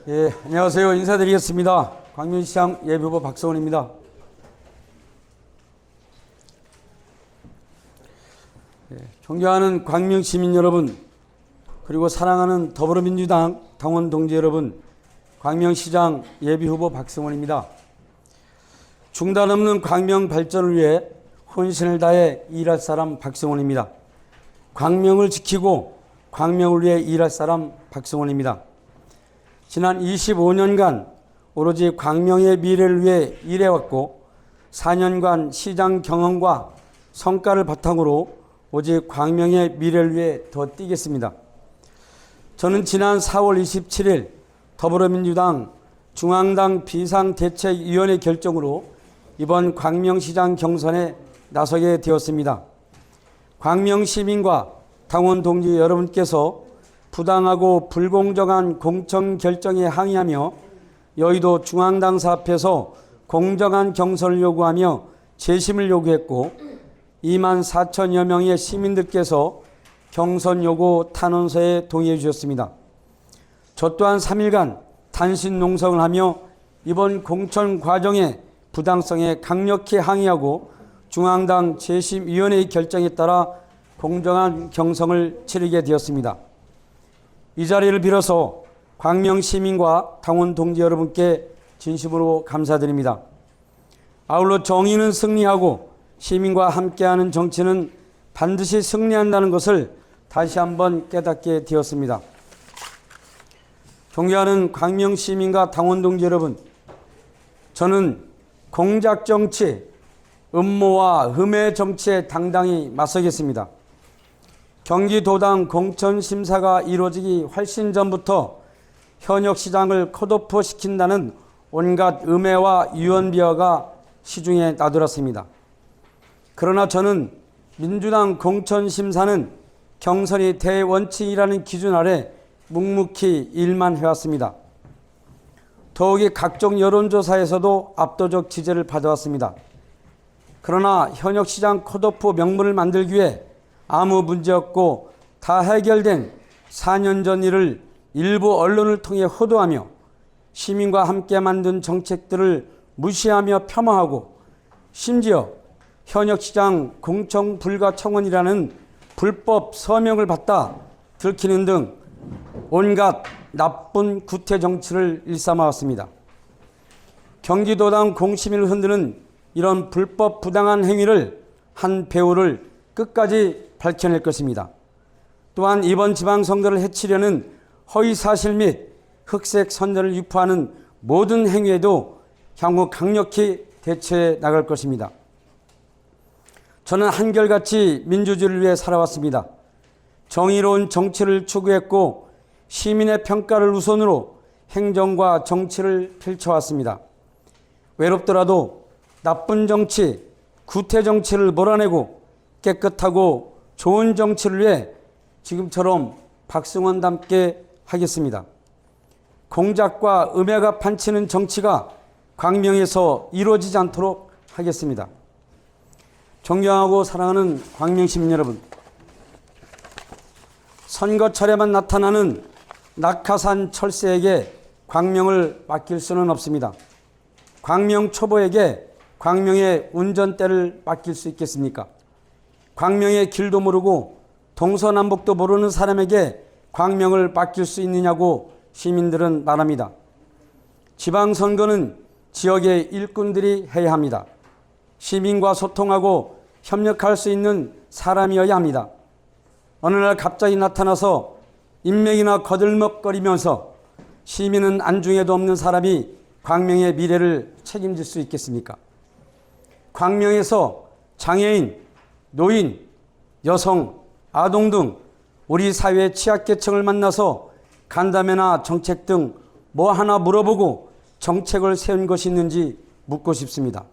예, 안녕하세요. 인사드리겠습니다. 광명시장 예비후보 박성원입니다. 존경하는 광명시민 여러분, 그리고 사랑하는 더불어민주당 당원 동지 여러분, 광명시장 예비후보 박성원입니다. 중단 없는 광명 발전을 위해 혼신을 다해 일할 사람 박성원입니다. 광명을 지키고 광명을 위해 일할 사람 박성원입니다. 지난 25년간 오로지 광명의 미래를 위해 일해왔고 4년간 시장 경험과 성과를 바탕으로 오직 광명의 미래를 위해 더 뛰겠습니다. 저는 지난 4월 27일 더불어민주당 중앙당 비상대책위원회 결정으로 이번 광명시장 경선에 나서게 되었습니다. 광명시민과 당원 동지 여러분께서 부당하고 불공정한 공천 결정에 항의하며 여의도 중앙당사 앞에서 공정한 경선을 요구하며 재심을 요구했고 2만 4천여 명의 시민들께서 경선 요구 탄원서에 동의해 주셨습니다. 저 또한 3일간 단신 농성을 하며 이번 공천 과정의 부당성에 강력히 항의하고 중앙당 재심위원회의 결정에 따라 공정한 경선을 치르게 되었습니다. 이 자리를 빌어서 광명 시민과 당원 동지 여러분께 진심으로 감사드립니다. 아울러 정의는 승리하고 시민과 함께하는 정치는 반드시 승리한다는 것을 다시 한번 깨닫게 되었습니다. 존경하는 광명 시민과 당원 동지 여러분, 저는 공작 정치, 음모와 흠의 정치에 당당히 맞서겠습니다. 경기도당 공천심사가 이루어지기 훨씬 전부터 현역 시장을 컷오프 시킨다는 온갖 음해와 유언비어가 시중에 나돌았습니다. 그러나 저는 민주당 공천심사는 경선이 대원칙이라는 기준 아래 묵묵히 일만 해왔습니다. 더욱이 각종 여론조사에서도 압도적 지지를 받아왔습니다. 그러나 현역 시장 컷오프 명분을 만들기 위해 아무 문제 없고 다 해결된 4년 전 일을 일부 언론을 통해 호도하며 시민과 함께 만든 정책들을 무시하며 폄하하고 심지어 현역시장 공천 불가 청원이라는 불법 서명을 받다 들키는 등 온갖 나쁜 구태 정치를 일삼아왔습니다. 경기도당 공시민을 흔드는 이런 불법 부당한 행위를 한 배우를 끝까지 밝혀낼 것입니다. 또한 이번 지방선거를 해치려는 허위사실 및 흑색 선전을 유포하는 모든 행위에도 향후 강력히 대처해 나갈 것입니다. 저는 한결같이 민주주의를 위해 살아왔습니다. 정의로운 정치를 추구했고 시민의 평가를 우선으로 행정과 정치를 펼쳐왔습니다. 외롭더라도 나쁜 정치, 구태 정치를 몰아내고 깨끗하고 좋은 정치를 위해 지금처럼 박성원답게 하겠습니다. 공작과 음해가 판치는 정치가 광명에서 이루어지지 않도록 하겠습니다. 존경하고 사랑하는 광명시민 여러분, 선거철에만 나타나는 낙하산 철새에게 광명을 맡길 수는 없습니다. 광명 초보에게 광명의 운전대를 맡길 수 있겠습니까? 광명의 길도 모르고 동서남북도 모르는 사람에게 광명을 맡길 수 있느냐고 시민들은 말합니다. 지방선거는 지역의 일꾼들이 해야 합니다. 시민과 소통하고 협력할 수 있는 사람이어야 합니다. 어느 날 갑자기 나타나서 인맥이나 거들먹거리면서 시민은 안중에도 없는 사람이 광명의 미래를 책임질 수 있겠습니까? 광명에서 장애인, 노인, 여성, 아동 등 우리 사회의 취약계층을 만나서 간담회나 정책 등 뭐 하나 물어보고 정책을 세운 것이 있는지 묻고 싶습니다.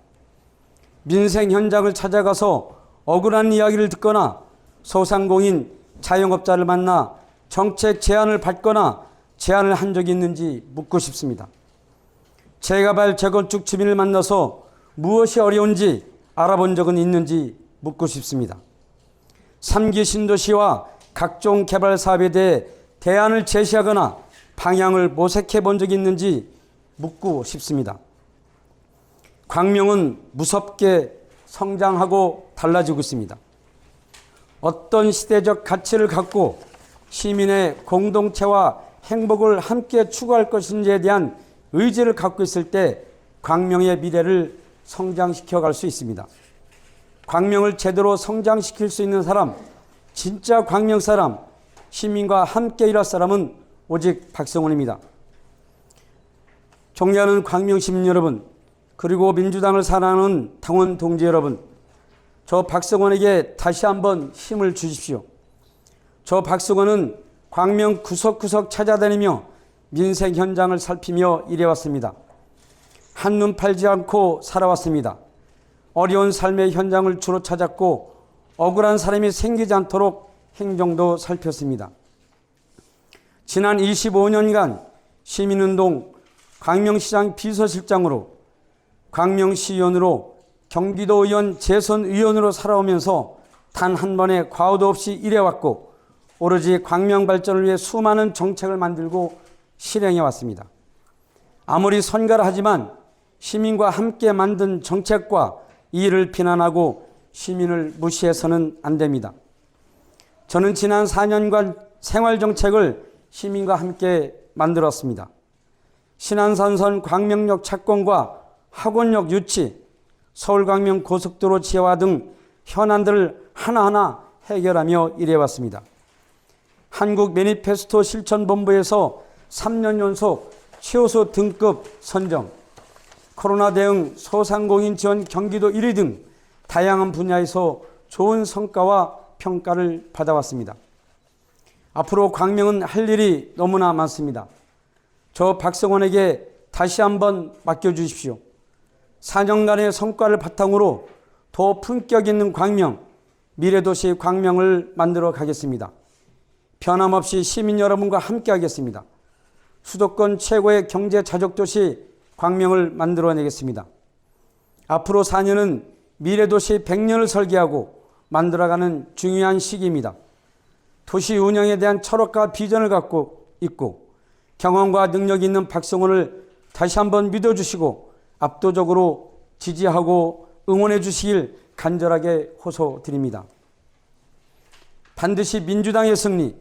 민생 현장을 찾아가서 억울한 이야기를 듣거나 소상공인, 자영업자를 만나 정책 제안을 받거나 제안을 한 적이 있는지 묻고 싶습니다. 재개발, 재건축 주민을 만나서 무엇이 어려운지 알아본 적은 있는지 묻고 싶습니다. 3기 신도시와 각종 개발 사업에 대해 대안을 제시하거나 방향을 모색해 본 적이 있는지 묻고 싶습니다. 광명은 무섭게 성장하고 달라지고 있습니다. 어떤 시대적 가치를 갖고 시민의 공동체와 행복을 함께 추구할 것인지에 대한 의지를 갖고 있을 때 광명의 미래를 성장시켜 갈 수 있습니다. 광명을 제대로 성장시킬 수 있는 사람, 진짜 광명 사람, 시민과 함께 일할 사람은 오직 박성원입니다. 존경하는 광명 시민 여러분, 그리고 민주당을 사랑하는 당원 동지 여러분, 저 박성원에게 다시 한번 힘을 주십시오. 저 박성원은 광명 구석구석 찾아다니며 민생 현장을 살피며 일해왔습니다. 한눈 팔지 않고 살아왔습니다. 어려운 삶의 현장을 주로 찾았고 억울한 사람이 생기지 않도록 행정도 살폈습니다. 지난 25년간 시민운동, 광명시장 비서실장으로, 광명시의원으로, 경기도의원 재선의원으로 살아오면서 단 한 번의 과오도 없이 일해왔고 오로지 광명 발전을 위해 수많은 정책을 만들고 실행해왔습니다. 아무리 선거를 하지만 시민과 함께 만든 정책과 이를 비난하고 시민을 무시해서는 안 됩니다. 저는 지난 4년간 생활정책을 시민과 함께 만들었습니다. 신안산선 광명역 착공과 학원역 유치, 서울광명 고속도로 지하화 등 현안들을 하나하나 해결하며 일해왔습니다. 한국 매니페스토 실천본부에서 3년 연속 최우수 등급 선정, 코로나 대응 소상공인 지원 경기도 1위 등 다양한 분야에서 좋은 성과와 평가를 받아왔습니다. 앞으로 광명은 할 일이 너무나 많습니다. 저 박성원에게 다시 한번 맡겨주십시오. 4년간의 성과를 바탕으로 더 품격 있는 광명, 미래도시 광명을 만들어 가겠습니다. 변함없이 시민 여러분과 함께 하겠습니다. 수도권 최고의 경제 자족도시 광명을 만들어내겠습니다. 앞으로 4년은 미래도시 100년을 설계하고 만들어가는 중요한 시기입니다. 도시 운영에 대한 철학과 비전을 갖고 있고 경험과 능력이 있는 박성원을 다시 한번 믿어주시고 압도적으로 지지하고 응원해 주시길 간절하게 호소드립니다. 반드시 민주당의 승리,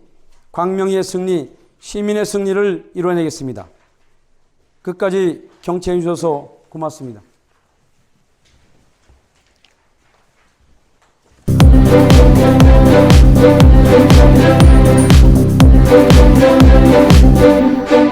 광명의 승리, 시민의 승리를 이뤄내겠습니다. 끝까지 경청해 주셔서 고맙습니다. Thank you.